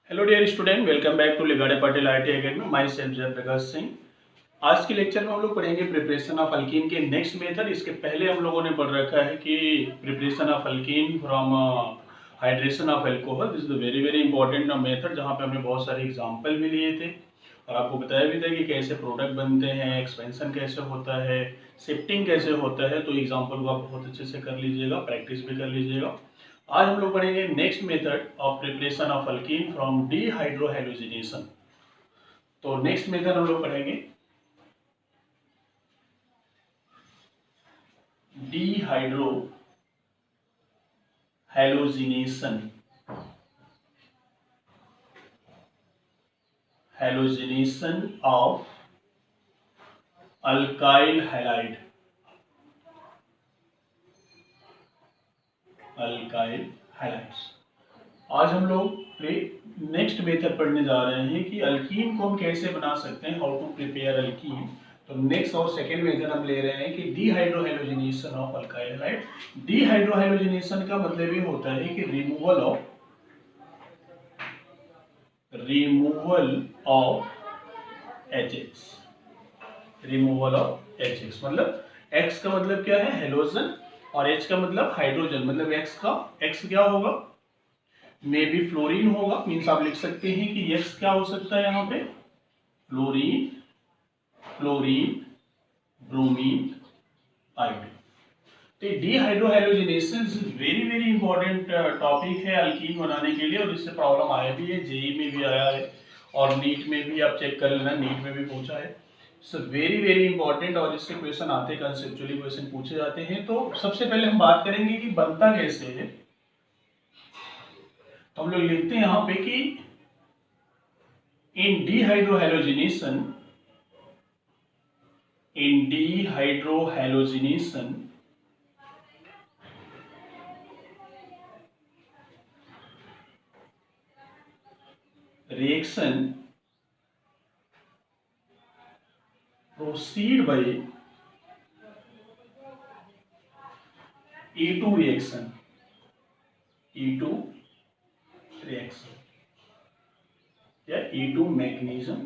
Hello dear student, welcome back to लिगाड़े Patel IT academy. Myself Jayaprakash Singh. आज के lecture में हम लोग पढ़ेंगे प्रिपरेशन ऑफ अल्कीन के नेक्स्ट मेथड। इसके पहले हम लोगों ने पढ़ रखा है कि preparation of alkene from hydration of alcohol. This is the very very important method, जहाँ पे हमने बहुत सारे एग्जाम्पल भी लिए थे और आपको बताया भी था कि कैसे प्रोडक्ट बनते हैं, एक्सपेंशन कैसे होता है, शिफ्टिंग कैसे होता है। तो एग्जाम्पल को आप बहुत अच्छे से कर लीजिएगा, प्रैक्टिस भी कर लीजिएगा। आज हम लोग पढ़ेंगे next method of preparation of alkene from dehydrohalogenation. तो नेक्स्ट मेथड हम लोग पढ़ेंगे dehydrohalogenation. Halogenation of alkyl halide. Alkyl halides. आज हम लोग नेक्स्ट मेथड पढ़ने जा रहे हैं कि अल्कीन को हम कैसे बना सकते हैं, हाउ टू प्रिपेयर अल्कीन। तो नेक्स्ट और सेकेंड मेथड हम ले रहे हैं कि डीहाइड्रोहैलोजिनेशन ऑफ अल्काइल हैलाइड। डीहाइड्रोहैलोजिनेशन का मतलब ये होता है कि removal of HX। Removal of HX मतलब X का मतलब क्या है, हेलोजन, और H का मतलब हाइड्रोजन। मतलब X क्या होगा, मे बी फ्लोरीन होगा। मीन्स आप लिख सकते हैं कि X क्या हो सकता है यहाँ पे, फ्लोरीन, ब्रोमीन, आयोडीन। तो डीहाइड्रोहैलोजिनेशन वेरी वेरी इंपॉर्टेंट टॉपिक है अल्कीन बनाने के लिए, और इससे प्रॉब्लम आया भी है, जेई में भी आया है और नीट में भी आप चेक कर लेना, नीट में भी पूछा है। सो वेरी वेरी इंपॉर्टेंट, और इससे क्वेश्चन आते हैं, कंसेप्चुअली क्वेश्चन पूछे जाते हैं। तो सबसे पहले हम बात करेंगे कि बनता कैसे है। तो हम लोग लिखते हैं यहां पे कि इन डीहाइड्रोहैलोजिनेशन reaction proceed by E2 reaction या E2 mechanism,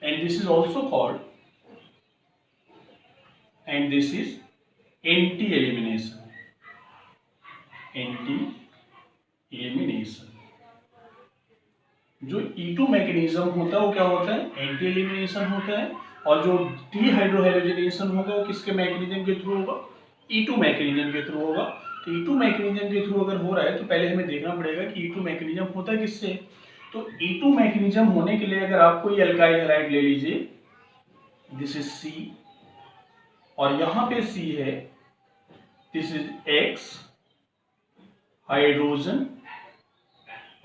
and this is also called anti-elimination। जो E2 मैकेनिज्म होता है वो क्या होता है, एंटी एलिमिनेशन होता है। और जो डीहाइड्रोहैलोजिनेशन होगा वो किसके मैकेनिज्म के थ्रू होगा, E2 मैकेनिज्म के थ्रू होगा। तो E2 मैकेनिज्म के थ्रू अगर हो रहा है तो पहले हमें देखना पड़ेगा कि E2 मैकेनिज्म होता है किससे। तो E2 मैकेनिज्म होने के लिए अगर आप कोई अल्काइल हैलाइड ले लीजिए, दिस इज C और यहां पे C है, दिस इज X हाइड्रोजन,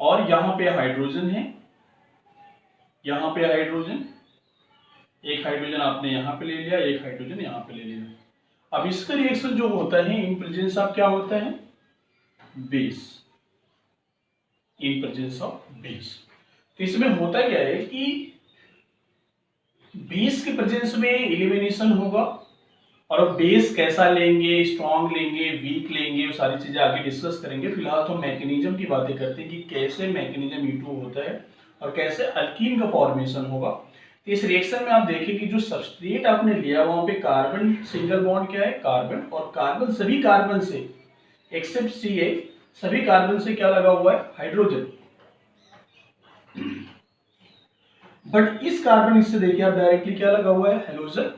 और यहां पे हाइड्रोजन है, यहां पे हाइड्रोजन, एक हाइड्रोजन आपने यहां पे ले लिया, एक हाइड्रोजन यहां पे ले लिया। अब इसका रिएक्शन जो होता है इन प्रेजेंस ऑफ क्या होता है, base, in presence of base. तो इसमें होता क्या है कि बेस के प्रेजेंस में एलिमिनेशन होगा, और बेस कैसा लेंगे, स्ट्रॉन्ग लेंगे, वीक लेंगे, वो सारी चीजें आगे डिस्कस करेंगे। फिलहाल तो मैकेनिज्म की बातें करते हैं कि कैसे मैकेनिज्म E2 होता है और कैसे अल्कीन का फॉर्मेशन होगा। तो इस रिएक्शन में आप देखिए कि जो सबस्ट्रेट आपने लिया वहां पे कार्बन सिंगल बॉन्ड क्या है, कार्बन, और कार्बन सभी कार्बन से एक्सेप्ट CH सभी कार्बन से क्या लगा हुआ है, हाइड्रोजन। बट इस कार्बन इससे देखिए आप डायरेक्टली क्या लगा हुआ है, हेलोजन।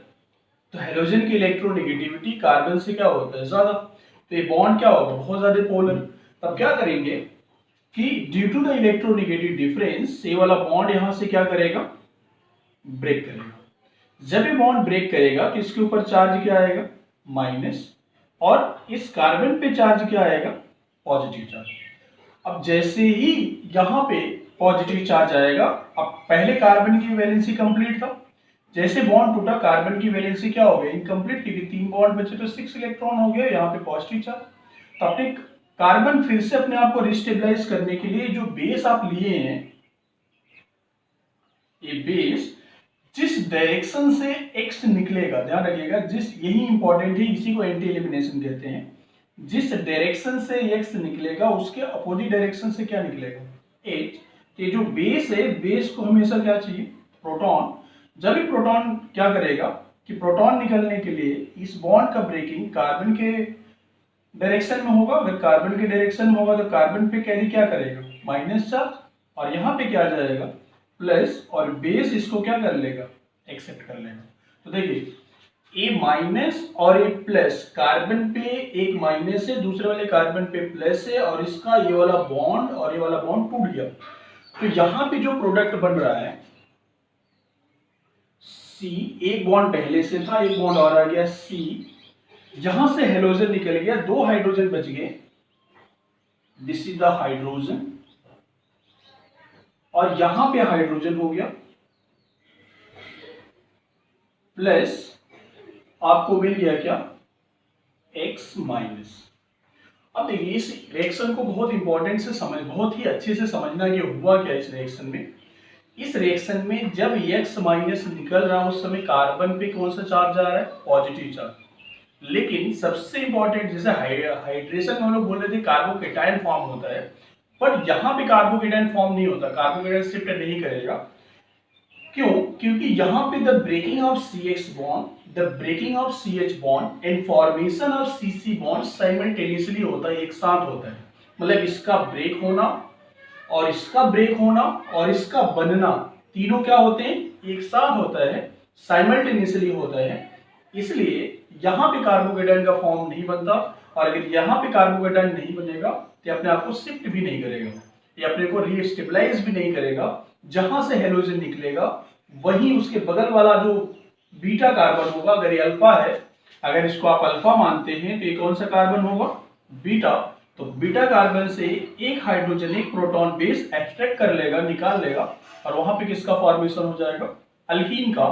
तो हेलोजन की इलेक्ट्रोनेगेटिविटी कार्बन से क्या होता है, ज्यादा। तो ये बॉन्ड क्या होगा, बहुत ज्यादा पोलर। तब क्या करेंगे कि due to the electronegative difference ये वाला बॉन्ड यहां से क्या करेगा, ब्रेक करेगा। जब ये बॉन्ड ब्रेक करेगा तो इसके ऊपर चार्ज क्या आएगा, माइनस, और इस कार्बन पे चार्ज क्या आएगा, पॉजिटिव चार्ज। अब जैसे ही यहां पे पॉजिटिव चार्ज आएगा, अब पहले कार्बन की वैलेंसी कंप्लीट था, जैसे बॉन्ड टूटा कार्बन की वैलेंसी क्या हो गया, इनकम्प्लीट, क्योंकि 3 बॉन्ड बचे तो 6 इलेक्ट्रॉन हो गया, यहाँ पे पॉजिटिव चार्ज। तो अपने कार्बन फिर से अपने आप को रिस्टेबलाइज करने के लिए जो बेस आप लिए हैं, ये बेस जिस डायरेक्शन से X निकलेगा, ध्यान रखिएगा, जिस, यही इंपॉर्टेंट है, इसी को एंटी एलिमिनेशन कहते हैं। जिस डायरेक्शन से X निकलेगा उसके अपोजिट डायरेक्शन से क्या निकलेगा, H। कि जो बेस है, बेस को हमेशा क्या चाहिए, प्रोटॉन। जब भी प्रोटॉन क्या करेगा कि प्रोटॉन निकलने के लिए इस बॉन्ड का ब्रेकिंग कार्बन के डायरेक्शन में होगा। अगर कार्बन के डायरेक्शन में होगा तो कार्बन पे कैरी क्या करेगा, माइनस चार्ज, और यहाँ पे क्या आ जाएगा, प्लस, और बेस इसको क्या कर लेगा, एक्सेप्ट कर लेगा। तो देखिए ए माइनस और ए प्लस, कार्बन पे एक माइनस है, दूसरे वाले कार्बन पे प्लस है, और इसका ये वाला बॉन्ड और ये वाला बॉन्ड टूट गया। तो यहाँ पे जो प्रोडक्ट बन रहा है सी, एक बॉन्ड पहले से था, एक बॉन्ड और आ गया सी, जहां से हेलोजन निकल गया, दो हाइड्रोजन बच गए, दिस इज द हाइड्रोजन, और यहां पे हाइड्रोजन हो गया, प्लस आपको मिल गया क्या, X माइनस। अब देखिए इस रिएक्शन को बहुत इंपॉर्टेंट से समझ, बहुत ही अच्छे से समझना कि हुआ क्या इस रिएक्शन में। इस रिएक्शन में जब X माइनस निकल रहा है उस समय कार्बन पे कौन सा चार्ज आ रहा है, पॉजिटिव चार्ज। लेकिन सबसे इंपॉर्टेंट, जैसे हाइड्रेशन में हम लोग बोल रहे थे कार्बोकेटायन फॉर्म होता है, पर यहाँ पे कार्बोकेटायन फॉर्म नहीं होता, कार्बोकेटायन शिफ्ट नहीं करेगा। क्यों? क्योंकि यहाँ पे the breaking of CX bond, the breaking of CH bond and formation of CC bond simultaneously होता है, एक साथ होता है। मतलब इसका ब्रेक होना और इसका ब्रेक होना और इसका बनना, तीनों क्या होते हैं, एक साथ होता है, साइमल्टेनियसली होता है। इसलिए यहाँ पे कार्बोकेटायन का फॉर्म नहीं बनता, और अगर यहाँ पे कार्बोकेटायन नहीं बनेगा तो अपने आप को शिफ्ट भी नहीं करेगा, ये अपने को रीस्टेबलाइज भी नहीं करेगा। जहां से हेलोजन निकलेगा वहीं उसके बगल वाला जो बीटा कार्बन होगा, अगर ये अल्फा है, अगर इसको आप अल्फा मानते हैं तो ये कौन सा कार्बन होगा, बीटा। तो बीटा कार्बन से एक हाइड्रोजन, एक प्रोटॉन बेस एक्सट्रैक्ट कर लेगा, निकाल लेगा, और वहां पे किसका फॉर्मेशन हो जाएगा, अल्कीन का।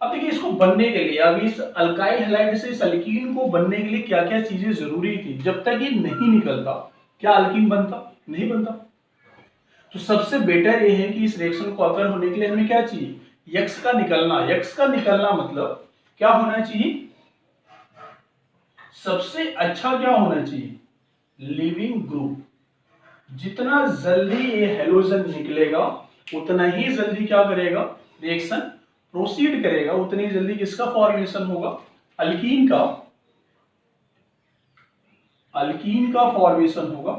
अब देखिए इसको बनने के लिए, अब इस अल्काइल हैलाइड से इस अल्कीन को बनने के लिए क्या क्या चीजें जरूरी थी, जब तक ये नहीं निकलता क्या अल्कीन बनता, नहीं बनता। तो सबसे बेटर ये है कि इस रिएक्शन को अगर होने के लिए हमें क्या चाहिए, यक्स का निकलना। यक्स का निकलना मतलब क्या होना चाहिए, सबसे अच्छा क्या होना चाहिए, लिविंग ग्रुप। जितना जल्दी ये हेलोजन निकलेगा उतना ही जल्दी क्या करेगा, रिएक्शन प्रोसीड करेगा, उतनी जल्दी किसका फॉर्मेशन होगा, अल्कीन का, अल्कीन का फॉर्मेशन होगा।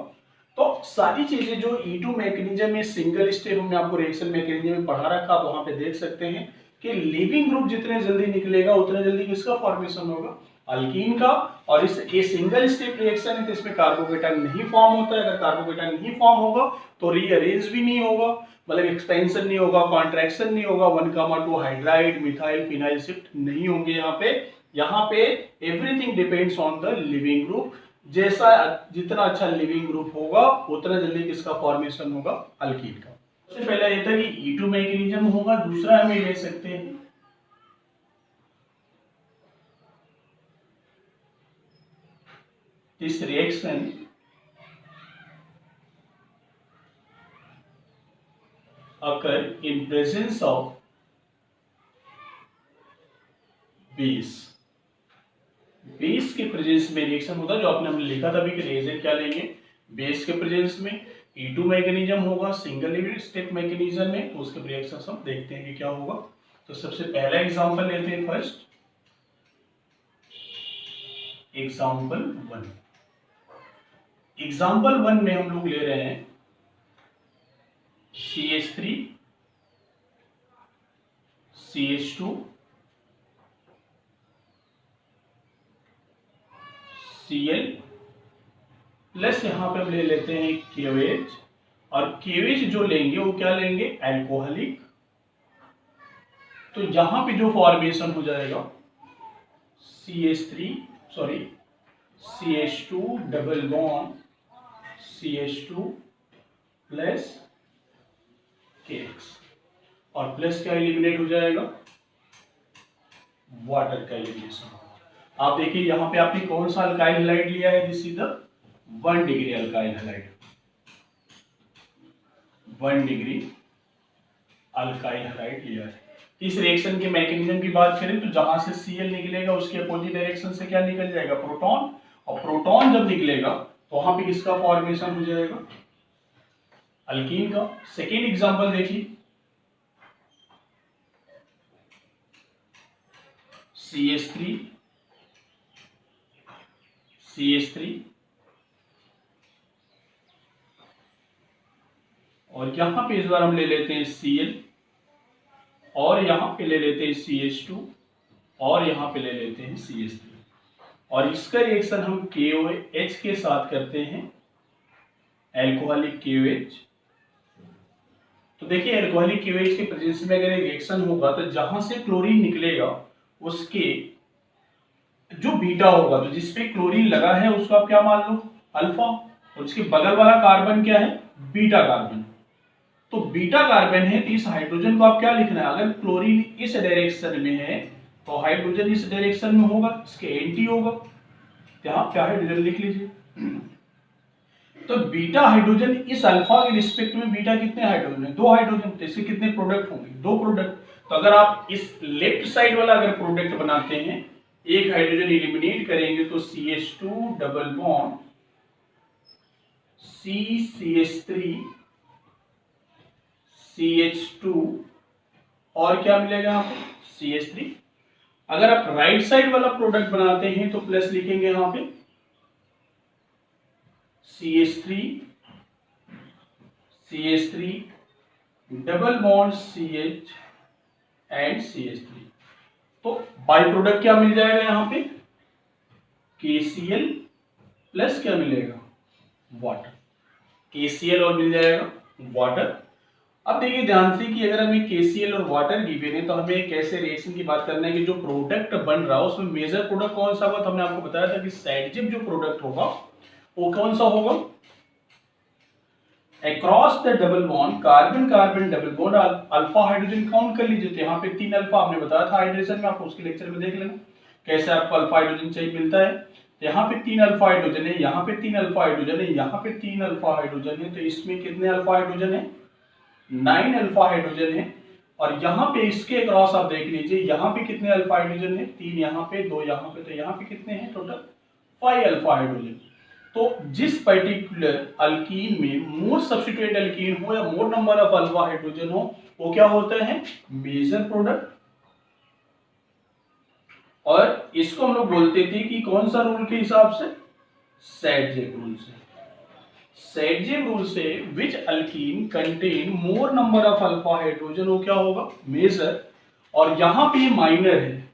तो सारी चीजें जो E2 मैकेनिज्म में सिंगल स्टेप में आपको रिएक्शन मैकेनिज्म में पढ़ा रखा, आप वहां पे देख सकते हैं कि लिविंग ग्रुप जितने जल्दी निकलेगा उतने जल्दी किसका फॉर्मेशन होगा, अल्कीन का। और इस ये सिंगल स्टेप रिएक्शन है तो इसमें कार्बोकेटायन नहीं फॉर्म होता है। अगर कार्बोकेटायन नहीं फॉर्म होगा तो रीअरेंज भी नहीं होगा, मतलब एक्सपेंशन नहीं होगा, कॉन्ट्रैक्शन नहीं होगा, 1,2 हाइड्राइड मिथाइल फिनाइल शिफ्ट नहीं होंगे यहाँ पे everything depends on the leaving group. जैसा जितना अच्छा लिविंग ग्रुप होगा उतना जल्दी किसका फॉर्मेशन होगा, अल्कीन का। सबसे पहला ये था कि E2 मैकेनिज्म होगा। दूसरा हमें ले सकते हैं this reaction occur in presence of base। Base के प्रेजेंस में रिएक्शन होता है, जो आपने हमने लिखा था अभी कि रिएजेंट क्या लेंगे, बेस के प्रेजेंस में E2 मैकेनिज्म होगा सिंगल स्टेप मैकेनिज्म में, तो उसके रिएक्शंस हम देखते हैं कि क्या होगा। तो सबसे पहला एग्जांपल लेते हैं, फर्स्ट एग्जांपल 1। एग्जांपल 1 में हम लोग ले रहे हैं CH3 CH2 Cl प्लस यहाँ पे हम ले लेते हैं KOH, और KOH जो लेंगे वो क्या लेंगे, एल्कोहलिक। तो यहां पे जो फॉर्मेशन हो जाएगा CH2 double bond CH2 plus KX, और प्लस क्या एलिमिनेट हो जाएगा, वाटर का एलिमिनेशन। आप देखिए यहाँ पे आपने कौन सा अल्काइल हैलाइड लिया है, this is the 1 degree alkyl halide, 1 degree alkyl halide लिया है। इस रिएक्शन के मैकेनिज्म की बात करें तो जहां से Cl निकलेगा उसके अपोजिट डायरेक्शन से क्या निकल जाएगा, प्रोटॉन, और प्रोटॉन जब निकलेगा तो वहां पे किसका फॉर्मेशन हो जाएगा, अल्कीन का। सेकेंड एग्जांपल देखिए, CH3 CH3 और यहां पे इस बार हम ले लेते हैं Cl और यहां पे ले लेते हैं CH2 और यहां पे ले लेते हैं CH3 और इसका रिएक्शन हम KOH के साथ करते हैं, एल्कोहलिक KOH। तो देखिए एल्कोहलिक KOH के प्रेजेंस में अगर रिएक्शन होगा तो जहां से क्लोरीन निकलेगा उसके जो बीटा होगा, तो जिसपे क्लोरीन लगा है उसको आप क्या मान लो, अल्फा, और उसके बगल वाला कार्बन क्या है, बीटा कार्बन। तो बीटा कार्बन है तो इस हाइड्रोजन को आप क्या लिखना है, अगर क्लोरीन इस डायरेक्शन में है तो हाइड्रोजन इस डायरेक्शन में होगा, इसके एंटी होगा, तो यहां क्या हाइड्रोजन लिख लीजिए। तो बीटा हाइड्रोजन इस अल्फा के रिस्पेक्ट में बीटा कितने हाइड्रोजन है, 2 हाइड्रोजन, तो इससे कितने प्रोडक्ट होंगे, 2 प्रोडक्ट। तो अगर आप इस लेफ्ट साइड वाला अगर प्रोडक्ट बनाते हैं, एक हाइड्रोजन एलिमिनेट करेंगे तो CH2 double bond CH3 CH2 और क्या मिलेगा यहाँ पे CH3। अगर आप राइट साइड वाला प्रोडक्ट बनाते हैं तो प्लस लिखेंगे यहाँ पे CH3 double bond CH and CH3। तो बाई प्रोडक्ट क्या मिल जाएगा यहाँ पे, KCl प्लस क्या मिलेगा, वाटर, KCl और मिल जाएगा वाटर। अब देखिए ध्यान से कि अगर हमें KCl और वाटर गिवन है तो हमें एक ऐसे रिएक्शन की बात करना है कि जो प्रोडक्ट बन रहा है उसमें मेजर प्रोडक्ट कौन सा होगा, तो हमने आपको बताया था कि सैडजिप जो प्रोडक्ट होगा वो कौन सा होगा, across the double bond carbon carbon double bond alpha hydrogen count कर लीजिए, तो यहाँ पे 3 अल्फा आपने बताया था हाइड्रोजन में, आपको उसके लेक्चर में देख लेना कैसे आपको अल्फा हाइड्रोजन चाहिए मिलता है। तो यहाँ पे 3 अल्फा हाइड्रोजन है, यहाँ पे 3 अल्फा हाइड्रोजन है, यहाँ पे 3 अल्फा हाइड्रोजन है, तो इसमें कितने अल्फा हाइड्रोजन है, 9 अल्फा हाइड्रोजन है। और यहाँ पे इसके अक्रॉस आप देख लीजिए, यहाँ पे कितने अल्फा हाइड्रोजन है, 3 यहाँ पे, 2 यहाँ पे, तो यहाँ पे कितने हैं टोटल 5 अल्फा हाइड्रोजन। तो जिस पर्टिकुलर अल्कीन में मोर सब्स्टिट्यूएंट अल्कीन हो या मोर नंबर ऑफ अल्फा हाइड्रोजन हो वो क्या होता है, मेजर प्रोडक्ट। और इसको हम लोग बोलते थे कि कौन सा रूल के हिसाब से, सैडजेप रूल से। सैडजेप रूल से which alkene contain more number of alpha hydrogen वो क्या होगा, मेजर। और यहां पे माइनर है,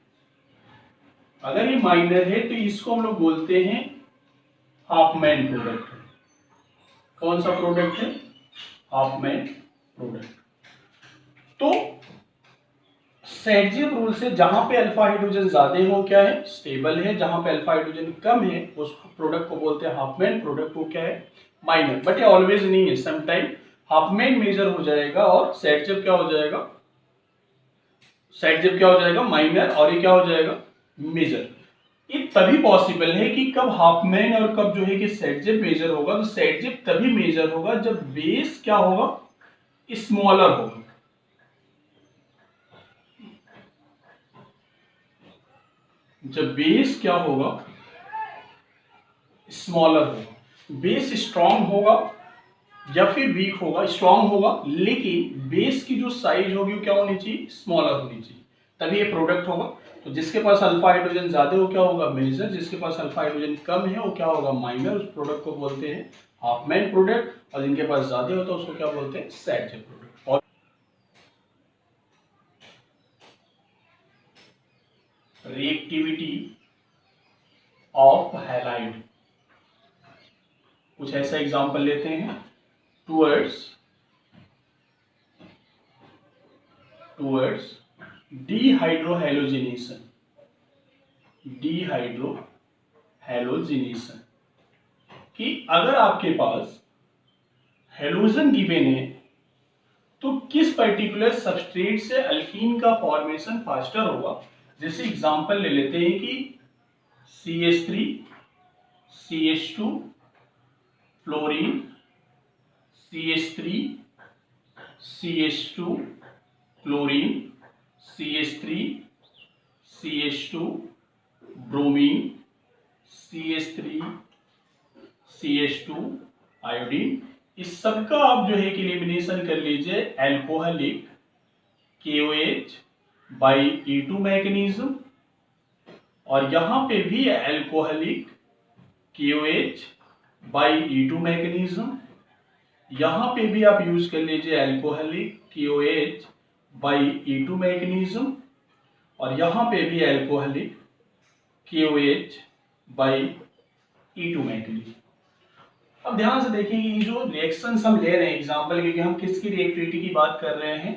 अगर ये माइनर है तो इसको हम लोग बोलते हैं हाफमैन प्रोडक्ट। कौन सा प्रोडक्ट है, हाफमैन प्रोडक्ट। तो सैडजेप रूल से जहां पे अल्फा हाइड्रोजन ज्यादा हो क्या है, स्टेबल है, जहां पे अल्फा हाइड्रोजन कम है उस प्रोडक्ट को बोलते हैं हाफमैन प्रोडक्ट, वो क्या है, माइनर। बट ये ऑलवेज नहीं है, समटाइम हाफमैन मेजर हो जाएगा और सैडजेप क्या हो जाएगा, सैडजेप क्या हो जाएगा, माइनर, और ये क्या हो जाएगा, मेजर। ये तभी पॉसिबल है कि कब हाफमैन और कब जो है कि सैडजेप मेजर होगा, तो सैडजेप तभी मेजर होगा जब बेस क्या होगा, स्मॉलर होगा। जब बेस क्या होगा, स्मॉलर होगा। बेस स्ट्रांग होगा या फिर वीक होगा, स्ट्रांग होगा लेकिन बेस की जो साइज होगी वो क्या होनी चाहिए, स्मॉलर होनी चाहिए, तभी ये प्रोडक्ट होगा। तो जिसके पास अल्फा हाइड्रोजन ज्यादा हो क्या होगा, मेजर, जिसके पास अल्फा हाइड्रोजन कम है वो क्या होगा, माइनर। उस प्रोडक्ट को बोलते हैं हाफमैन प्रोडक्ट, और जिनके पास ज्यादा होता है उसको क्या बोलते हैं, सैडजेप प्रोडक्ट। और रिएक्टिविटी ऑफ हैलाइड, कुछ ऐसा एग्जांपल लेते हैं, टुवर्ड्स डिहाइड्रोहैलोजिनेशन, डिहाइड्रोहैलोजिनेशन, कि अगर आपके पास हैलोजन गिवन है तो किस पर्टिकुलर सबस्ट्रेट से अल्कीन का फॉर्मेशन फास्टर होगा। जैसे एग्जांपल ले लेते हैं कि CH3 CH2 fluorine, CH3 CH2 chlorine, CH3 CH2 bromine, CH3 CH2 iodine, इस सब का आप जो है कि एलिमिनेशन कर लीजिए alcoholic KOH by E2 mechanism, और यहां पे भी alcoholic KOH by E2 mechanism, यहां पे भी आप यूज कर लीजिए alcoholic KOH by E2 mechanism, और यहां पे भी alcoholic KOH by E2 mechanism. अब ध्यान से देखिए ये जो रिएक्शंस हम ले रहे हैं एग्जांपल के, हम किसकी रिएक्टिविटी की बात कर रहे हैं,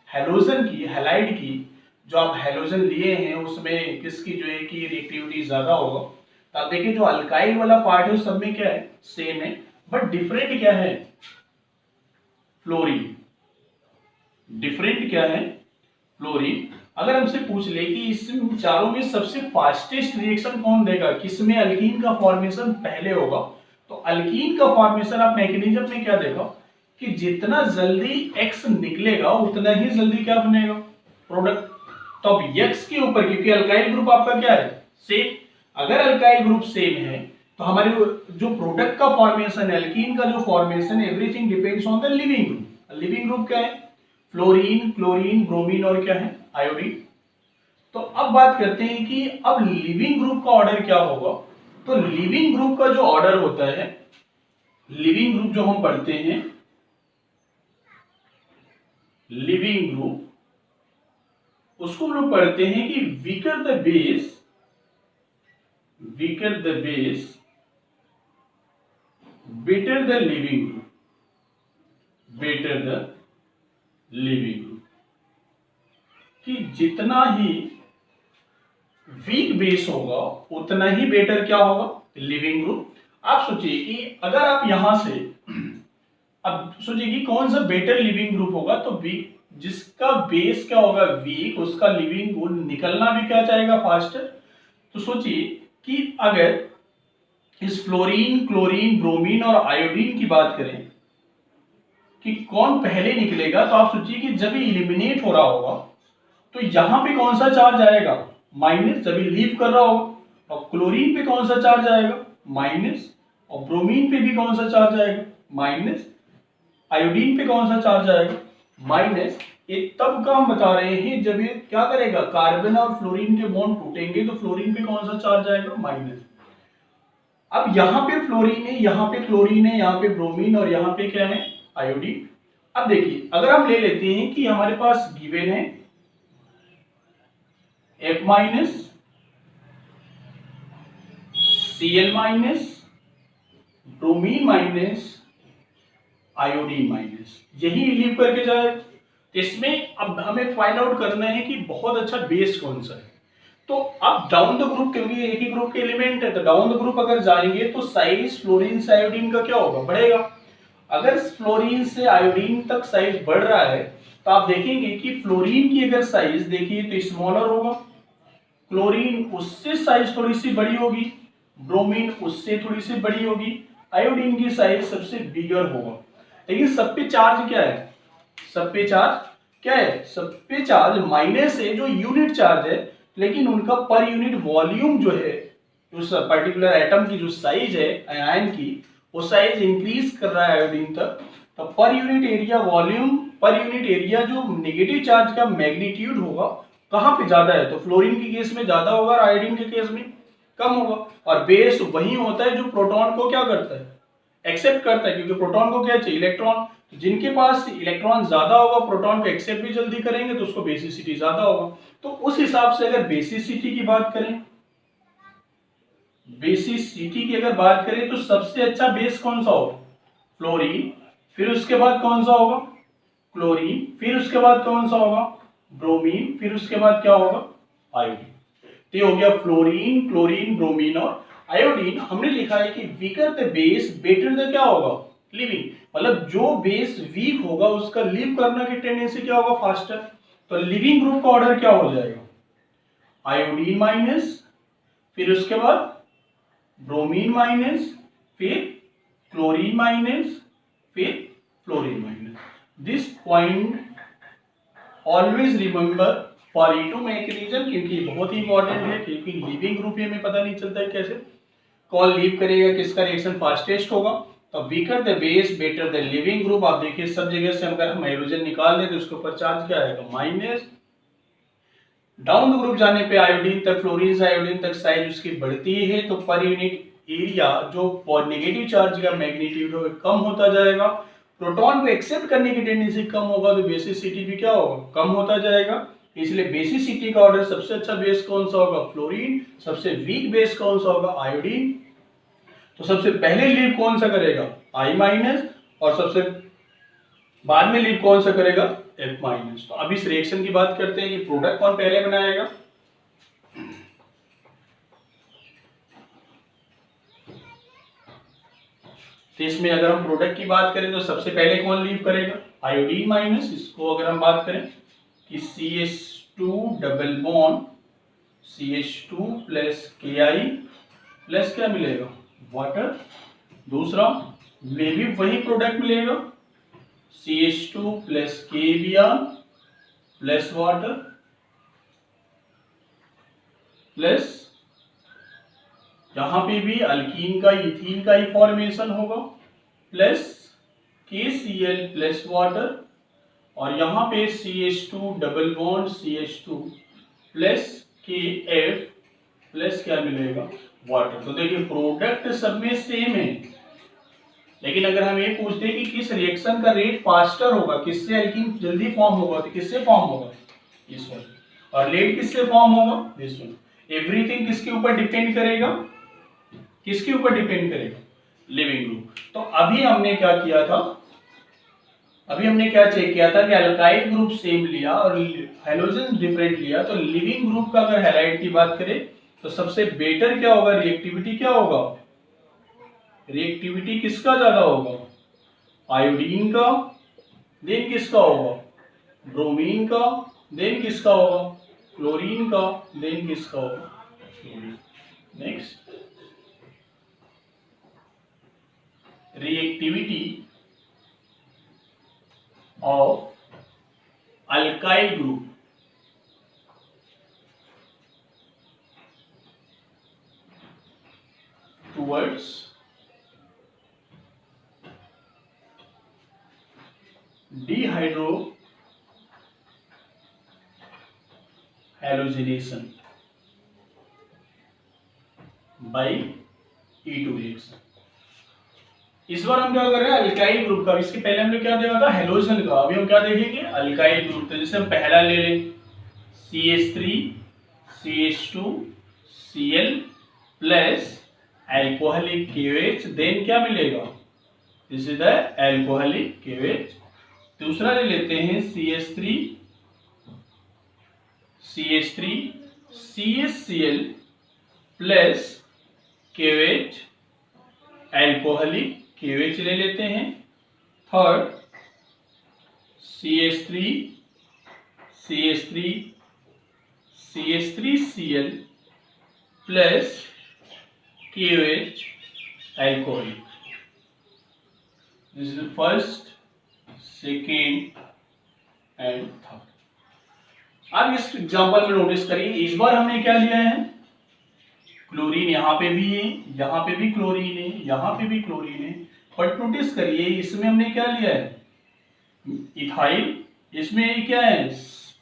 हेलोजन की, हैलाइड की। जो आप हेलोजन लिए हैं उसमें किसकी जो है कि रिएक्टिविटी ज्यादा होगा। तो आप देखिए जो अल्काइल वाला पार्ट है उस सब में क्या है, सेम है, बट डिफरेंट क्या है, फ्लोरीन। डिफरेंट क्या है, फ्लोरीन। अगर हमसे पूछ ले कि इस चारों में सबसे फास्टेस्ट रिएक्शन कौन देगा, किसमें अल्कीन का फॉर्मेशन पहले होगा, तो अल्कीन का फॉर्मेशन आप मैकेनिज्म में क्या देखा कि जितना जल्दी X निकलेगा उतना ही जल्दी क्या बनेगा, प्रोडक्ट। तो अब X के ऊपर, क्योंकि अल्काइल ग्रुप आपका क्या है, सेम, अगर अल्काइल ग्रुप सेम है तो हमारे जो प्रोडक्ट का फॉर्मेशन है, अल्कीन का जो formation, everything depends on the leaving group. Leaving group क्या है, फ्लोरीन, क्लोरीन, ब्रोमीन और क्या है, आयोडीन। तो अब बात करते हैं कि अब लिविंग ग्रुप का ऑर्डर क्या होगा। तो लिविंग ग्रुप का जो ऑर्डर होता है, लिविंग ग्रुप जो हम पढ़ते हैं, लिविंग ग्रुप, उसको हम लोग पढ़ते हैं कि weaker the base, weaker the base better the leaving group, better the leaving group. कि जितना ही वीक बेस होगा उतना ही बेटर क्या होगा, लिविंग ग्रुप। आप सोचिए कि अगर आप यहां से, अब सोचिए कि कौन सा बेटर लिविंग ग्रुप होगा, तो वीक, जिसका बेस क्या होगा वीक, उसका लिविंग ग्रुप निकलना भी क्या चाहेगा, फास्टर। तो सोचिए कि अगर इस फ्लोरीन, क्लोरीन, ब्रोमीन और आयोडीन की बात करें कि कौन पहले निकलेगा, तो आप सोचिए कि जब ये इलिमिनेट हो रहा होगा तो यहां पे कौन सा चार्ज आएगा, माइनस, जब ये लीव कर रहा होगा। और क्लोरीन पे कौन सा चार्ज आएगा, माइनस, और ब्रोमीन पे भी कौन सा चार्ज आएगा, माइनस, आयोडीन पे कौन सा चार्ज आएगा, माइनस। ये तब का हम बता रहे हैं जब ये क्या करेगा, कार्बन और फ्लोरीन के बॉन्ड टूटेंगे तो फ्लोरीन पे कौन सा चार्ज आएगा, माइनस। अब यहाँ पे फ्लोरीन है, यहाँ पे क्लोरीन है, यहाँ पे ब्रोमीन और यहाँ पे क्या है, आयोडीन। अब देखिए अगर हम ले लेते हैं कि हमारे पास गिवन है F minus, Cl minus, bromine minus, iodine minus, यही लीव करके जाए। इसमें अब हमें फाइंड आउट करना है कि बहुत अच्छा बेस कौन सा है। तो अब डाउन द ग्रुप, क्योंकि एक ही ग्रुप के एलिमेंट है, तो डाउन द ग्रुप अगर जाएंगे तो साइज फ्लोरीन से आयोडीन का क्या होगा, बढ़ेगा। अगर फ्लोरीन से आयोडीन तक साइज बढ़ रहा है तो आप देखेंगे कि फ्लोरीन की अगर साइज देखिए तो स्मॉलर होगा, क्लोरीन उससे साइज थोड़ी सी बड़ी होगी, ब्रोमीन उससे थोड़ी सी बड़ी होगी, आयोडीन की साइज सबसे बिगर होगा। लेकिन सब पे चार्ज क्या है, सब पे चार्ज क्या है, सब पे चार्ज माइनस है जो यूनिट चार्ज है, लेकिन उनका पर यूनिट वॉल्यूम जो है, उस पर्टिकुलर एटम की जो साइज है आयन की, वो साइज इंक्रीज कर रहा है आयोडीन तक। तो per unit area volume, per unit area जो नेगेटिव चार्ज का मैग्नीट्यूड होगा कहां पे ज्यादा है, तो फ्लोरीन के केस में ज्यादा होगा और आयोडीन के केस में कम होगा। और बेस वही होता है जो प्रोटॉन को क्या करता है, एक्सेप्ट करता है, क्योंकि प्रोटॉन को क्या चाहिए, इलेक्ट्रॉन। जिनके पास इलेक्ट्रॉन ज्यादा होगा प्रोटॉन को एक्सेप्ट भी जल्दी करेंगे तो उसको बेसिसिटी ज्यादा होगा। तो उस हिसाब से अगर बेसिसिटी की बात करें, बेसिसिटी की अगर बात करें तो सबसे अच्छा बेस कौन सा होगा, फ्लोरीन, फिर उसके बाद कौन सा होगा, क्लोरीन, फिर उसके बाद कौन सा होगा, ब्रोमीन, फिर उसके बाद क्या होगा, आयोडीन। तो ये हो गया फ्लोरीन, क्लोरीन, ब्रोमीन और आयोडीन। हमने लिखा है कि weaker the base better the क्या होगा, लिविंग, मतलब जो बेस वीक होगा उसका लीव करने की टेंडेंसी क्या होगा, फास्टर। तो लिविंग ग्रुप का ऑर्डर क्या हो जाएगा, आयोडीन माइनस, फिर उसके बाद ब्रोमीन माइनस, फिर क्लोरीन माइनस, फिर fluorine minus. This point always remember for E2 mechanism, क्योंकि बहुत ही इंपॉर्टेंट है, क्योंकि लिविंग ग्रुप में पता नहीं चलता है कैसे कौन लीव करेगा, किसका रिएक्शन फास्टेस्ट होगा। तो weaker the base better the leaving group. आप देखिए सब जगह से अगर हम हाइड्रोजन निकाल दें तो उसके ऊपर चार्ज क्या आएगा, माइनस। डाउन द ग्रुप जाने पे आयोडीन तक, फ्लोरीन से आयोडीन तक साइज उसकी बढ़ती है, तो पर यूनिट एरिया जो नेगेटिव चार्ज का मैग्नीट्यूड है कम होता जाएगा। प्रोटॉन को एक्सेप्ट करने की टेंडेंसी कम होगा तो बेसिसिटी भी क्या होगा, कम होता जाएगा। इसलिए बेसिसिटी का ऑर्डर सबसे अच्छा बेस कौन सा होगा, फ्लोरीन। सबसे वीक बेस कौन सा होगा, आयोडीन। तो सबसे पहले लीव कौन सा करेगा, I माइनस, और सबसे बाद में लीव कौन सा करेगा, F माइनस। तो अब इस रिएक्शन की बात करते हैं कि प्रोडक्ट कौन पहले बनाएगा। तो इसमें अगर हम प्रोडक्ट की बात करें तो सबसे पहले कौन लीव करेगा, आयोडीन माइनस। इसको अगर हम बात करें कि CH2 double bond CH2 plus Ki plus क्या मिलेगा, वाटर। दूसरा में भी वही प्रोडक्ट मिलेगा, CH2 plus KBr plus water plus यहां पे भी अल्कीन का इथीन का ही फॉर्मेशन होगा, प्लस KCl प्लस वाटर, और यहां पे CH2 double bond CH2 plus KF plus क्या मिलेगा, वाटर। तो देखिए प्रोडक्ट सब में सेम है, लेकिन अगर हम ये पूछते हैं कि किस रिएक्शन का रेट फास्टर होगा, किससे एल्कीन जल्दी फॉर्म होगा, तो किससे फॉर्म होगा, इस वन। और लेट किससे फॉर्म होगा, दिस वन। एवरीथिंग किसके ऊपर डिपेंड करेगा, किसके ऊपर डिपेंड करेगा, लिविंग ग्रुप। तो अभी हमने क्या किया था, अभी हमने क्या चेक किया था कि अल्काइल ग्रुप सेम लिया और हैलोजन डिफरेंट लिया। तो लिविंग ग्रुप का अगर हैलाइड की बात करें तो सबसे बेटर क्या होगा, रिएक्टिविटी क्या होगा, रिएक्टिविटी किसका ज्यादा होगा, आयोडीन का, देन किसका होगा, ब्रोमीन का, देन किसका होगा, क्लोरीन का, देन किसका होगा, fluorine. Next, reactivity of alkyl group towards dehydrohalogenation by E2 reaction. इस बार हम क्या कर रहे हैं, अल्काइल ग्रुप का। इसके पहले हमने क्या देखा था, हैलोजन का। अभी हम क्या देखेंगे, अल्काइल ग्रुप। तो जैसे हम पहला ले लें CH3 CH2 Cl plus alcoholic KOH, then क्या मिलेगा, this is the alcoholic KOH। दूसरा ले लेते हैं CH3 CHCl plus KOH, alcoholic KOH ले लेते हैं। Third CH3Cl plus KOH, alcoholic. This is the first, second and third. अब इस एग्जांपल में नोटिस करिए, इस बार हमने क्या लिया है, क्लोरीन। यहाँ पे भी है, यहाँ पे भी क्लोरीन है, यहाँ पे भी क्लोरीन है। बट नोटिस करिए इसमें हमने क्या लिया है, इथाइल। इसमें क्या है,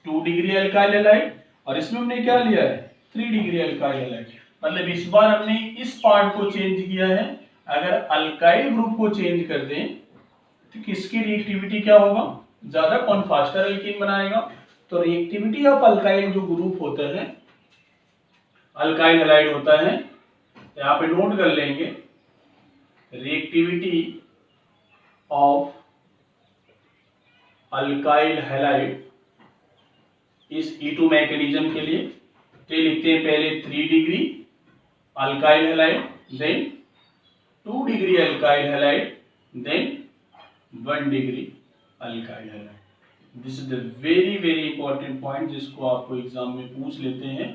2 डिग्री अल्काइल हैलाइड, और इसमें हमने क्या लिया है, 3 डिग्री अल्काइल हैलाइड। मतलब इस बार हमने इस पार्ट को चेंज किया है। अगर अल्काइल ग्रुप को चेंज कर दें तो किसकी रिएक्टिविटी क्या होगा, ज्यादा, कौन फास्टर एल्कीन बनाएगा। तो रिएक्टिविटी ऑफ अल्काइल जो ग्रुप होता है, अल्काइल हैलाइड होता है, यहाँ पे नोट कर लेंगे, रिएक्टिविटी ऑफ अल्काइल हैलाइड इस E2 मैकेनिज्म के लिए तो लिखते हैं पहले 3 degree alkyl halide, then 2 degree alkyl halide, then 1 degree alkyl halide. This is the very important point जिसको आपको एग्जाम में पूछ लेते हैं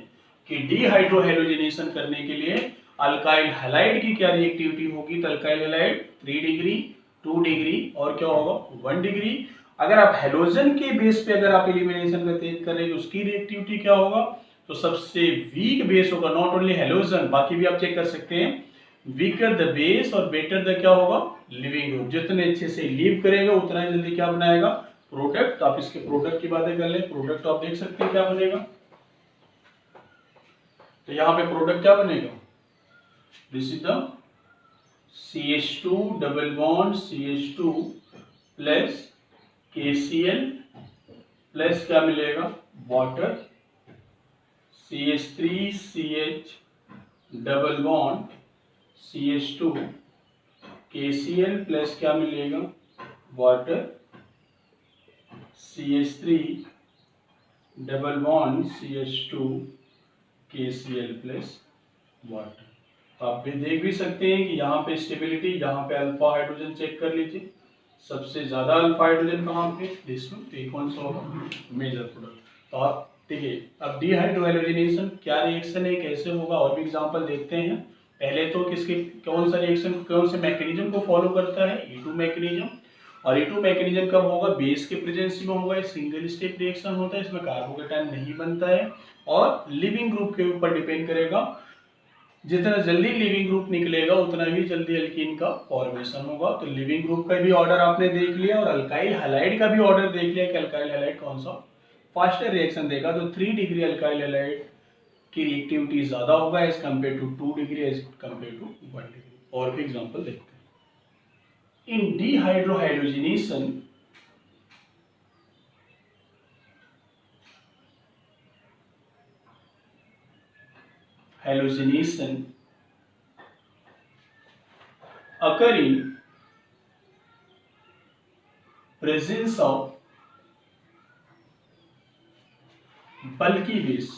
कि डिहाइड्रोहैलोजिनेशन करने के लिए अल्काइल हैलाइड की क्या रिएक्टिविटी होगी। तो अल्काइल हैलाइड 3 डिग्री, 2 डिग्री और क्या होगा, 1 डिग्री। अगर आप हैलोजन के बेस पे अगर आप एलिमिनेशन कर रहे हैं तो उसकी रिएक्टिविटी क्या होगा, तो सबसे वीक बेस होगा, नॉट ओनली हैलोजन, बाकी भी आप चेक कर सकते हैं। वीकर द बेस और बेटर द क्या होगा, लिविंग ग्रुप। जितने अच्छे से लीव करेगा उतना ही जल्दी क्या बनाएगा, प्रोडक्ट। आप इसके प्रोडक्ट की बातें कर ले, प्रोडक्ट आप देख सकते हैं क्या बनेगा। तो यहाँ पे प्रोडक्ट क्या बनेगा, this is the CH2 double bond CH2 plus KCl plus क्या मिलेगा, water, CH3CH double bond CH2 KCl plus क्या मिलेगा, water, CH3 double bond CH2 KCl plus water. तो आप भी देख भी सकते हैं कि यहाँ पे स्टेबिलिटी, यहाँ पे अल्फा हाइड्रोजन चेक कर लीजिए, सबसे ज्यादा अल्फा हाइड्रोजन कहाँ पे, इसमें। तो कौन सा होगा, मेजर प्रोडक्ट। तो आप देखिए अब डिहाइड्रोहाइड्रोजनेशन क्या रिएक्शन है, कैसे होगा, और भी एग्जांपल देखते हैं। पहले तो किसके कौन सा रिएक्शन कौन से मैकेनिज्म को फॉलो करता है, E2 मैकेनिज्म। और E2 मैकेनिज्म कब होगा, बेस के प्रेजेंस में होगा, सिंगल स्टेप रिएक्शन होता है, इसमें कार्बोकेटायन नहीं बनता है और लिविंग ग्रुप के ऊपर डिपेंड करेगा। जितना जल्दी लिविंग ग्रुप निकलेगा उतना ही जल्दी अल्कीन का फॉर्मेशन होगा। तो लिविंग ग्रुप का भी ऑर्डर आपने देख लिया और अल्काइल हैलाइड का भी ऑर्डर देख लिया कि अल्काइल हैलाइड कौन सा फास्टर रिएक्शन देगा। तो 3 डिग्री अल्काइल हैलाइड की रिएक्टिविटी ज्यादा होगा as compare to 2 degree as compare to 1 degree. और भी एग्जांपल देखते हैं। In dehydrohydrogenation halogenation occur in presence of bulky base।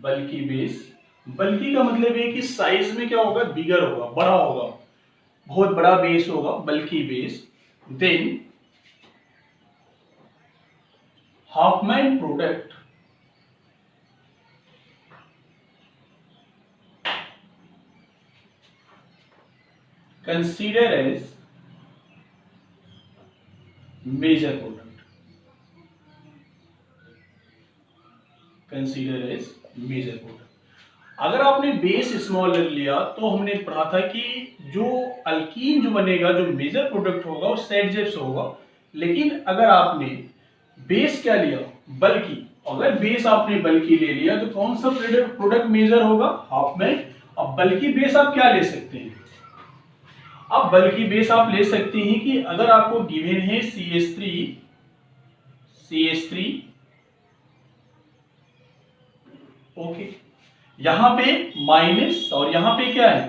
Bulky base, bulky का मतलब है कि साइज में क्या होगा, बिगर होगा, बड़ा होगा, बहुत बड़ा बेस होगा, bulky base. Then Hofmann product consider as major product, consider as major product। अगर आपने बेस स्मॉलर लिया तो हमने पढ़ा था कि जो अल्कीन जो बनेगा, जो मेजर प्रोडक्ट होगा वो सेट जेप्स होगा। लेकिन अगर आपने बेस क्या लिया, बल्कि, अगर बेस आपने बल्कि ले लिया तो कौन सा प्रोडक्ट मेजर होगा, हाफमैन। अब बल्कि बेस आप क्या ले सकते हैं, अब बल्कि बेस आप ले सकते हैं कि अगर आपको गिवन है CH3 ओके, यहां पे माइनस और यहां पे क्या है,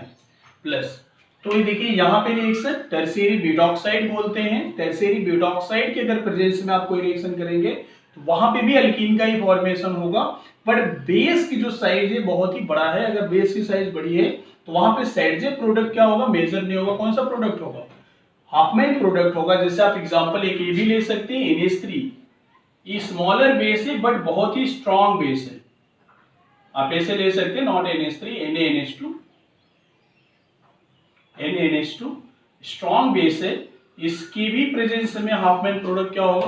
प्लस। तो ये देखिए यहां पे रिएक्शन टर्शियरी ब्यूटॉक्साइड बोलते हैं। टर्शियरी ब्यूटॉक्साइड के अगर प्रेजेंस में आप कोई रिएक्शन करेंगे तो वहां पे भी अल्कीन का ही फॉर्मेशन होगा। बट बेस की जो साइज है बहुत ही बड़ा है, अगर बेस की साइज बड़ी है तो वहां पे सेडजेप प्रोडक्ट क्या होगा, मेजर नहीं होगा। कौन सा प्रोडक्ट होगा, हाफमैन प्रोडक्ट होगा। जैसे आप एग्जांपल एक ये भी ले सकते हैं, NH3, ये स्मॉलर बेस है बट बहुत ही स्ट्रॉन्ग बेस है। आप ऐसे ले सकते हैं, not NH3, NaNH2 strong base है, इसकी भी प्रेजेंस में हाफमैन प्रोडक्ट क्या होगा,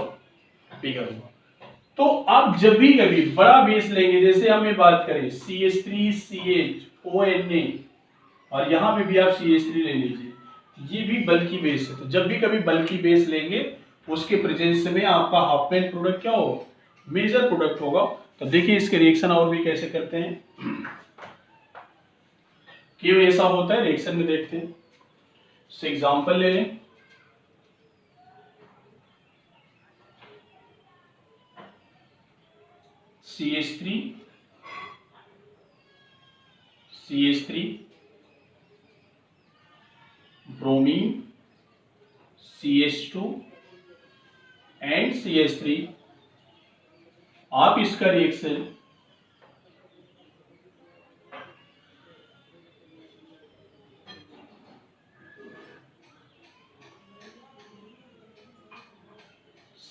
बिगर होगा। तो आप जब भी कभी बड़ा बेस लेंगे, जैसे हमें बात करें CH3CHONA और यहां पे भी आप CH3 ले लीजिए, ये भी बल्की बेस है। तो जब भी कभी बल्की बेस लेंगे उसके प्रेजेंस में आपका हाफमैन प्रोडक्ट क्या होगा, मेजर प्रोडक्ट होगा। तो देखिए इसके रिएक्शन और भी कैसे करते हैं, क्यों ऐसा होता है रिएक्शन में देखते हैं। एग्जांपल ले लें, CH3 bromine CH2 and CH3, आप इसका रिएक्शन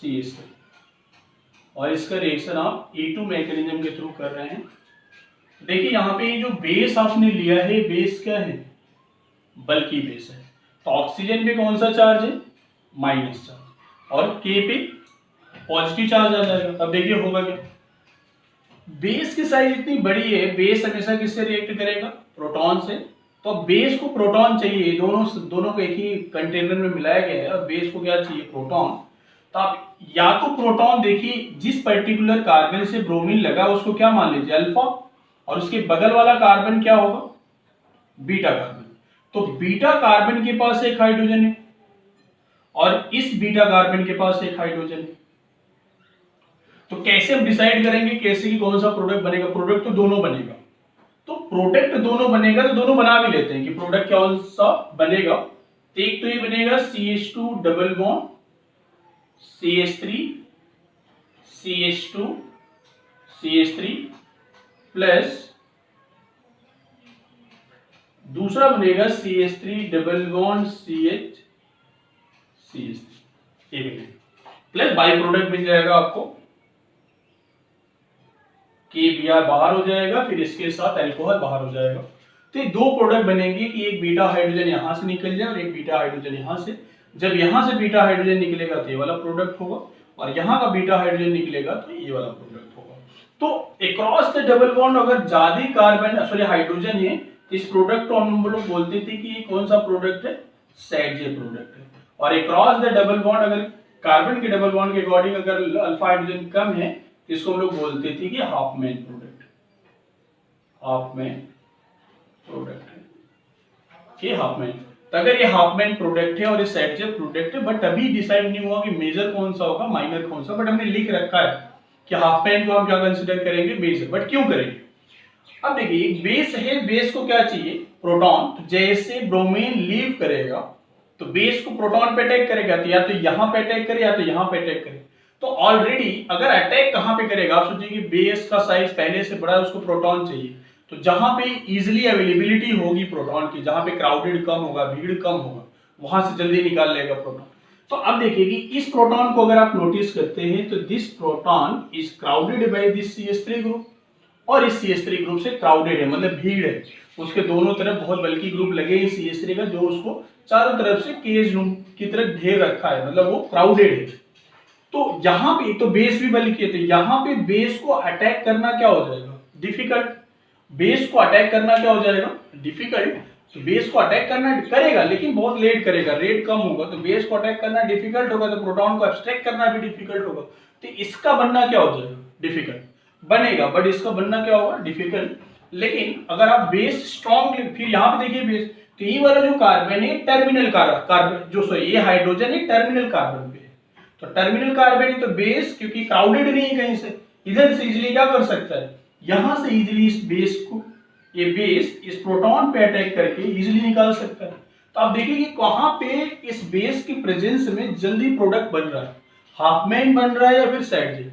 CH3 और इसका रिएक्शन आप E2 मैकेनिज्म के थ्रू कर रहे हैं। देखिए यहाँ पे ये जो बेस आपने लिया है, बेस क्या है, बल्कि बेस है। तो ऑक्सीजन पे कौन सा चार्ज है, माइनस चार्ज, और K पे पॉजिटिव चार्ज आ जाएगा। अब देखिए होगा क्या, बेस की साइज इतनी बड़ी है, बेस हमेशा किससे रिएक्ट करेगा? प्रोटॉन से। तो अब बेस को प्रोटॉन चाहिए, दोनों को एक ही कंटेनर में मिलाया गया है और बेस को क्या चाहिए? प्रोटॉन। तो आप या तो प्रोटॉन देखिए, जिस पर्टिकुलर कार्बन से ब्रोमीन लगा उसको क्या मान लीजिए? अल्फा, और उसके बगल वाला कार्बन क्या होगा? Beta carbon. तो बीटा कार्बन के पास एक हाइड्रोजन है और इस बीटा कार्बन के पास एक हाइड्रोजन है। तो कैसे हम डिसाइड करेंगे कैसे कि कौन सा प्रोडक्ट बनेगा? प्रोडक्ट तो दोनों बनेगा। तो प्रोडक्ट दोनों बनेगा तो दोनों बना भी लेते हैं कि प्रोडक्ट कौन सा बनेगा। तो एक तो ये बनेगा CH2 double bond CH3 CH2 CH3 plus दूसरा बनेगा CH3 double bond CH CH3 ये बनेगा, प्लस बाई प्रोडक्ट मिल जाएगा आपको KBr बाहर हो जाएगा, फिर इसके साथ अल्कोहल बाहर हो जाएगा। तो ये दो प्रोडक्ट बनेंगे कि एक बीटा हाइड्रोजन यहां से निकल जाए और एक बीटा हाइड्रोजन यहां से। जब यहां से बीटा हाइड्रोजन निकलेगा तो ये वाला प्रोडक्ट होगा, और यहां का बीटा हाइड्रोजन निकलेगा तो ये वाला प्रोडक्ट होगा। तो अक्रॉस द डबल बॉन्ड अगर ज्यादा कार्बन सॉरी हाइड्रोजन है तो इस प्रोडक्ट को हम लोग बोलते थे कि ये कौन सा प्रोडक्ट है? सेडजे प्रोडक्ट है। और अक्रॉस द डबल बॉन्ड अगर कार्बन के डबल बॉन्ड के अकॉर्डिंग अगर अल्फा हाइड्रोजन कम है, इसको हम लोग बोलते थे कि हाफमैन प्रोडक्ट, हाफमैन प्रोडक्ट है, ये हाफमैन। तो अगर ये हाफमैन प्रोडक्ट है और ये सेडजे प्रोडक्ट है, बट अभी डिसाइड नहीं हुआ कि मेजर कौन सा होगा माइनर कौन सा, बट हमने लिख रखा है कि हाफमैन को हम क्या कंसीडर करेंगे? मेजर। बट क्यों करेंगे? अब देखिए एक बेस है, बेस को क्या चाहिए? प्रोटॉन। तो जैसे ब्रोमीन लीव करेगा तो बेस को प्रोटॉन पे अटैक करेगा, तो या तो यहां पे अटैक करे या तो यहां पे अटैक करे। तो ऑलरेडी अगर अटैक कहां पे करेगा? आप सोचिए कि बेस का साइज पहले से बड़ा है, उसको प्रोटॉन चाहिए, तो जहां पे इजीली अवेलेबिलिटी होगी प्रोटॉन की, जहां पे क्राउडेड कम होगा, भीड़ कम होगा, वहां से जल्दी निकाल लेगा प्रोटॉन। तो अब देखिए कि इस प्रोटॉन को अगर आप नोटिस करते हैं तो this proton is crowded by this CH3 group, और इस CH3 ग्रुप से क्राउडेड है, मतलब भीड़ है, उसके दोनों तरफ बहुत बल्कि ग्रुप लगे हैं CH3 का, जो उसको चारों तरफ से केज रूम की तरह घेर रखा है, मतलब वो क्राउडेड है। तो यहाँ पे तो बेस भी बल्कि है, तो यहाँ पे बेस को अटैक करना क्या हो जाएगा? डिफिकल्ट। बेस को अटैक करना क्या हो जाएगा? डिफिकल्ट। तो बेस को अटैक करना करेगा लेकिन बहुत लेट करेगा, रेट कम होगा, तो बेस को अटैक करना डिफिकल्ट होगा, तो प्रोटॉन को एब्स्ट्रैक्ट करना भी डिफिकल्ट होगा। तो इसका बनना क्या हो जाएगा? डिफिकल्ट बनेगा, बट इसका बनना क्या होगा? डिफिकल्ट। लेकिन अगर आप बेस स्ट्रॉन्ग, फिर यहाँ पे देखिए बेस, तो ये वाला जो कार्बन है टर्मिनल कार्बन, जो सॉरी ये हाइड्रोजन है टर्मिनल कार्बन पे, तो टर्मिनल कार्बन है तो बेस क्योंकि क्राउडेड नहीं है कहीं से, इधर से इजीली क्या कर सकता है? यहां से इजीली इस बेस को, ये बेस इस प्रोटॉन पे अटैक करके इजीली निकाल सकता है। तो आप देखिए कि कहां पे इस बेस की प्रेजेंस में जल्दी प्रोडक्ट बन रहा है, हाफमैन बन रहा है या फिर सेडजेब?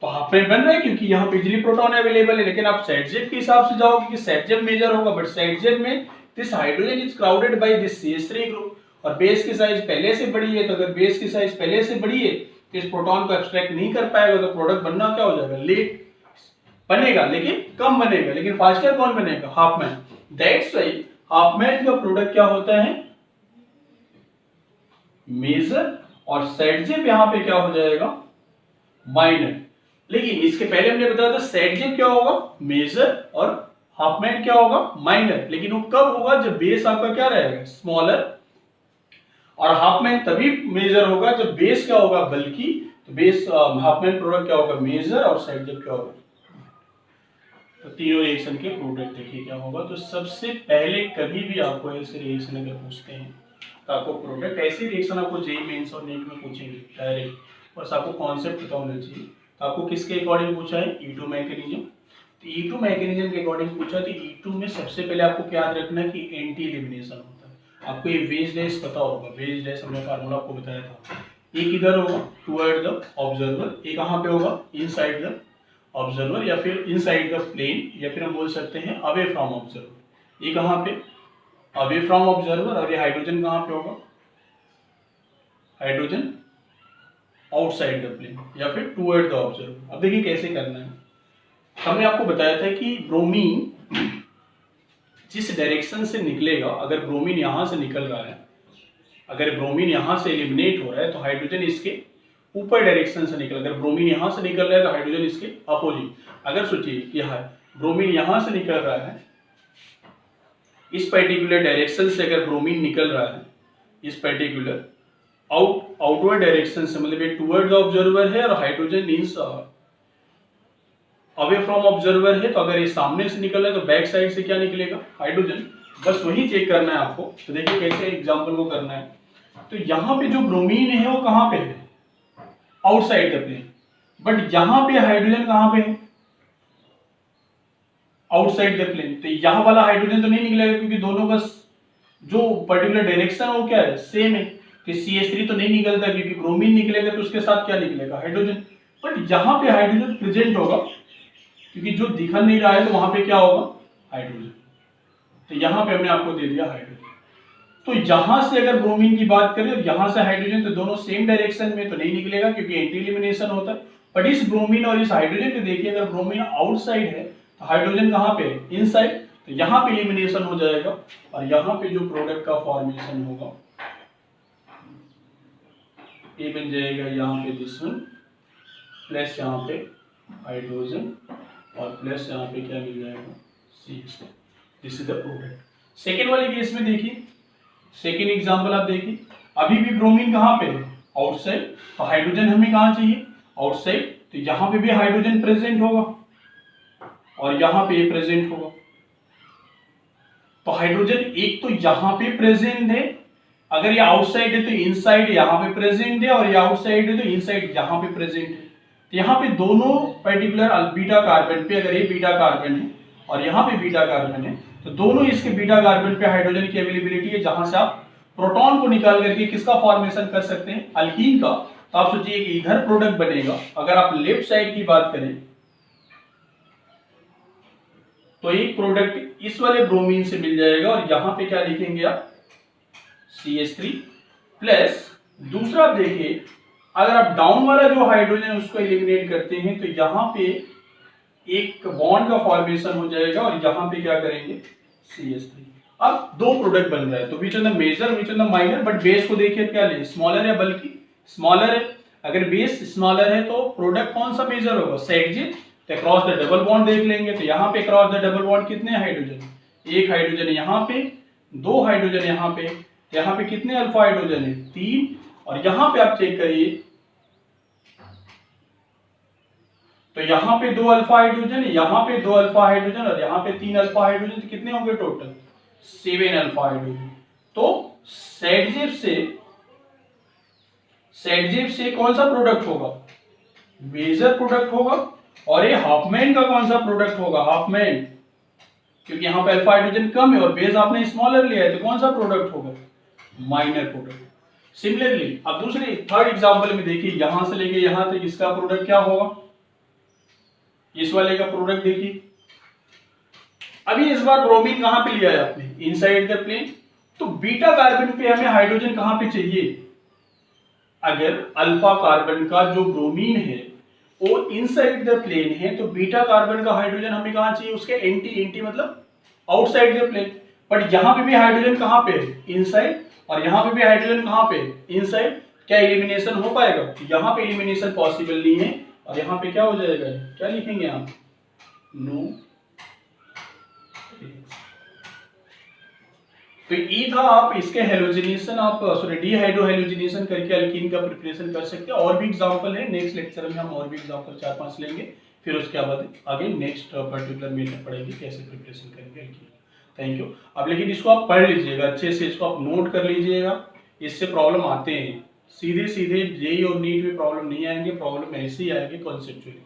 तो हाफमैन बन रहा है क्योंकि यहाँ पे इजीली प्रोटॉन अवेलेबल है। लेकिन आप सेडजेब के हिसाब से जाओगे कि सेडजेब मेजर होगा, बट सेडजेब में this hydrogen is crowded by this CH3 group, और बेस की साइज पहले से बड़ी है, तो अगर बेस की साइज पहले से बड़ी है तो इस प्रोटॉन को एब्स्ट्रैक्ट नहीं कर पाएगा, तो प्रोडक्ट बनना क्या हो जाएगा? लेट बनेगा, लेकिन कम बनेगा। लेकिन फास्टर कौन बनेगा? हाफमैन। दैट्स व्हाई हाफमैन का प्रोडक्ट क्या होता है? मेजर, और सेडजेब यहाँ पे क्या हो जाएगा? माइनर। लेकिन इसके पहले हमने बताया था सेडजेब क्या होगा? मेजर, और हाफमैन क्या होगा? माइनर। लेकिन वो कब होगा? जब बेस आपका क्या रहेगा? स्मॉलर। और हाफमैन तभी मेजर होगा जब बेस क्या होगा? बल्कि। तो बेस हाफमैन प्रोडक्ट क्या होगा? मेजर, और सेडजेब क्या होगा? तो तीनों रिएक्शन के प्रोडक्ट देखिए क्या होगा। तो सबसे पहले कभी भी आपको ऐसे रिएक्शन अगर पूछते हैं तो आपको प्रोडक्ट, ऐसे रिएक्शन आपको जेईई मेंस और नीट में पूछेंगे डायरेक्ट, बस आपको कॉन्सेप्ट पता होना चाहिए। तो आपको किसके अकॉर्डिंग पूछा है? E2 mechanism. तो E2 मैकेनिज्म के अकॉर्डिंग पूछा, तो E2 में सबसे पहले आपको क्या याद रखना है कि एंटी एलिमिनेशन होता है। आपको ये वेज डैश पता होगा, वेज डैश हमने फार्मूला आपको बताया था। एक इधर होगा टुवर्ड द ऑब्जर्वर, एक कहाँ पे होगा? इनसाइड द ऑब्जर्वर, या फिर इनसाइड द प्लेन, या फिर हम बोल सकते हैं अवे फ्रॉम ऑब्जर्वर। ये कहाँ पे? Away from observer. और ये हाइड्रोजन कहाँ पे होगा? हाइड्रोजन आउटसाइड द प्लेन, या फिर टुवर्ड द ऑब्जर्वर। अब देखिए कैसे करना है। हमने आपको बताया था कि ब्रोमीन जिस डायरेक्शन से निकलेगा, अगर ब्रोमीन यहां से निकल रहा है, अगर ब्रोमीन यहां से एलिमिनेट हो रहा है, तो हाइड्रोजन इसके ऊपर डायरेक्शन से निकल, अगर ब्रोमीन यहाँ से निकल रहा है तो हाइड्रोजन इसके अपोजिट। अगर सोचिए कि ब्रोमीन यहाँ से निकल रहा है, इस पर्टिकुलर डायरेक्शन से अगर ब्रोमीन निकल रहा है, इस पर्टिकुलर आउटवर्ड डायरेक्शन से, मतलब ये टुवर्ड द ऑब्जर्वर है और hydrogen means away from observer है, तो अगर ये सामने से निकल रहा है तो बैक साइड से क्या निकलेगा, हाइड्रोजन। बस वही चेक करना है आपको। तो देखिए कैसे एग्जांपल को करना है। तो यहाँ पे जो ब्रोमीन है वो कहाँ पे है, आउटसाइड द प्लेन, बट यहाँ पे हाइड्रोजन कहाँ पे है, आउटसाइड द प्लेन। तो यहाँ वाला हाइड्रोजन तो नहीं निकलेगा क्योंकि दोनों का जो पर्टिकुलर डायरेक्शन है वो क्या है, सेम है। तो CH3 तो नहीं निकलता क्योंकि ब्रोमीन निकलेगा तो उसके साथ क्या निकलेगा, हाइड्रोजन। बट यहाँ पे हाइड्रोजन प्रेजेंट होगा क्योंकि जो दिखा नहीं रहा है तो वहां पे क्या होगा, हाइड्रोजन। तो यहाँ पे हमने आपको दे दिया हाइड्रोजन। तो यहां से अगर ब्रोमीन की बात करें और यहां से हाइड्रोजन, तो दोनों सेम डायरेक्शन में तो नहीं निकलेगा क्योंकि एंटी एलिमिनेशन होता है। बट इस ब्रोमीन और इस हाइड्रोजन को देखिए, अगर ब्रोमीन आउटसाइड है तो हाइड्रोजन कहाँ पे है, इनसाइड। तो यहाँ पे एलिमिनेशन हो जाएगा और यहाँ पे जो प्रोडक्ट का फॉर्मेशन होगा ये बन जाएगा यहाँ पे दिस वन, प्लस यहाँ पे हाइड्रोजन और प्लस यहाँ पे क्या मिल जाएगा, CH3। This is the product. Second वाले केस में देखिए, सेकेंड एग्जांपल आप देखिए, अभी भी ब्रोमीन कहाँ पे है, आउटसाइड। तो हाइड्रोजन हमें कहाँ चाहिए, आउटसाइड। तो यहाँ पे भी हाइड्रोजन प्रेजेंट होगा और यहाँ पे प्रेजेंट होगा। तो हाइड्रोजन एक तो यहाँ पे प्रेजेंट है, अगर ये आउटसाइड है तो इनसाइड यहाँ पे प्रेजेंट है, और ये आउटसाइड है तो इनसाइड यहाँ पे प्रेजेंट है। तो यहाँ पे दोनों पर्टिकुलर बीटा कार्बन पे, अगर ये बीटा कार्बन है और यहाँ पे बीटा कार्बन है, तो दोनों इसके बीटा कार्बन पे हाइड्रोजन की अवेलेबिलिटी है, जहां से आप प्रोटॉन को निकाल करके किसका फॉर्मेशन कर सकते हैं, अल्कीन का। तो आप सोचिए कि इधर प्रोडक्ट बनेगा, अगर आप लेफ्ट साइड की बात करें तो एक प्रोडक्ट इस वाले ब्रोमीन से मिल जाएगा और यहाँ पे क्या लिखेंगे आप, CH3 प्लस दूसरा आप देखिए, अगर आप डाउन वाला जो हाइड्रोजन उसको एलिमिनेट करते हैं तो यहाँ पे एक बॉन्ड का फॉर्मेशन हो जाएगा और यहाँ पे क्या करेंगे, CH3। अब दो प्रोडक्ट बन रहा है, तो which on the major which on the minor. But base को देखिए क्या ले, स्मॉलर है, बल्कि स्मॉलर है। अगर बेस स्मॉलर है तो प्रोडक्ट कौन सा मेजर होगा, सेटजिप। तो क्रॉस द डबल बॉन्ड देख लेंगे, तो यहाँ पे क्रॉस द डबल बॉन्ड कितने हाइड्रोजन, एक हाइड्रोजन यहाँ पे, दो हाइड्रोजन यहाँ पे। यहाँ पे कितने अल्फा हाइड्रोजन है, 3। और यहाँ पे आप चेक करिए, तो यहाँ पे 2 अल्फा हाइड्रोजन, यहाँ पे 2 अल्फा हाइड्रोजन और यहाँ पे 3 अल्फा हाइड्रोजन। तो कितने होंगे टोटल, 7 अल्फा हाइड्रोजन। तो सेटजिप से कौन सा प्रोडक्ट होगा, मेजर प्रोडक्ट होगा। और ये हाफमैन का कौन सा प्रोडक्ट होगा, हाफमैन, क्योंकि यहाँ पे अल्फा हाइड्रोजन कम है और बेस आपने स्मॉलर लिया है, तो कौन सा प्रोडक्ट होगा, माइनर प्रोडक्ट। सिमिलरली अब दूसरे थर्ड एग्जांपल में देखिए, यहां से लेके यहां तक इसका प्रोडक्ट क्या होगा, इस वाले का प्रोडक्ट देखिए। अभी इस बार ब्रोमीन कहां पे लिया है आपने, इनसाइड द प्लेन। तो बीटा कार्बन पे हमें हाइड्रोजन कहां पे चाहिए, अगर अल्फा कार्बन का जो ब्रोमीन है वो इनसाइड द प्लेन है, तो बीटा कार्बन का हाइड्रोजन हमें कहां चाहिए, उसके एंटी मतलब आउटसाइड द प्लेन। बट यहां पे भी हाइड्रोजन कहां पे है, इनसाइड, और यहां पे भी हाइड्रोजन कहां पे, इनसाइड। क्या एलिमिनेशन हो पाएगा, यहां पे एलिमिनेशन पॉसिबल नहीं है और यहाँ पे क्या हो जाएगा, क्या लिखेंगे आप, नो। तो ये था, आप इसके हेलोजिनेशन, आप डीहाइड्रो हेलोजिनेशन करके अल्कीन का प्रिपरेशन कर सकते हैं। और भी एग्जांपल है, नेक्स्ट लेक्चर में हम और भी एग्जांपल 4-5 लेंगे, फिर उसके बाद आगे नेक्स्ट पर्टिकुलर मेथड पढ़ेंगे कैसे प्रिपरेशन करेंगे अल्कीन। Thank you. अब लेकिन इसको आप पढ़ लीजिएगा अच्छे से, इसको आप नोट कर लीजिएगा, इससे प्रॉब्लम आते हैं। सीधे जेईई और नीट में प्रॉब्लम नहीं आएंगे, प्रॉब्लम ऐसे ही आएंगे कॉन्सेप्चुअली।